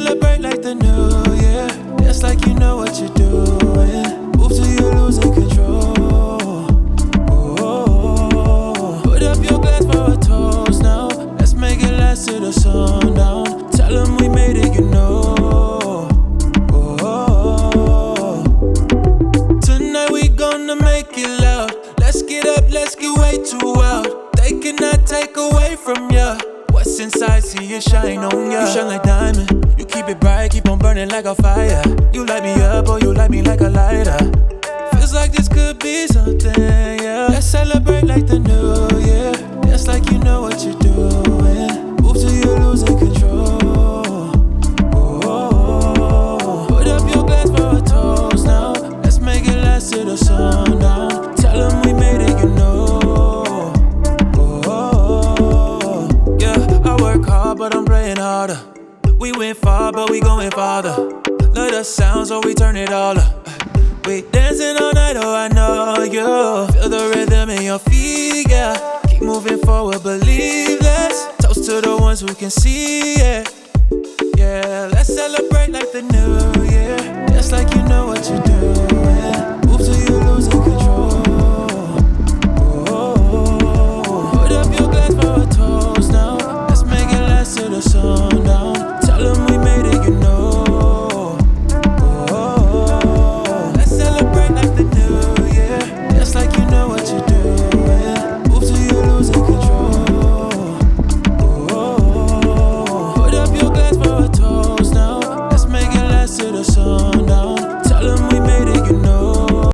celebrate like the new year. Dance like you know what you're doing. Move till you're losing control. Oh, put up your glass for a toast now. Let's make it last till the sundown. Tell them we made it, you know. Oh, tonight we gonna make it loud. Let's get up, let's get way too wild. They cannot take away from ya. What's inside, see it shine on ya. You shine like diamond. You keep it bright, keep on burning like a fire. You light me up, or you light me like a lighter. Feels like this could be something, yeah. Let's celebrate like the new year. Dance like you know what you're doing. Move till you're losing control. Oh, put up your glass for a toast now. Let's make it last till the sundown. Tell them we made it, you know. But I'm praying harder. We went far, but we going farther. Love the sound, so we turn it all up. We dancing all night, oh I know you. Feel the rhythm in your feet, yeah. Keep moving forward, believe less. Toast to the ones who can see it. Yeah, let's celebrate like the new year. Just like you know what you're doing.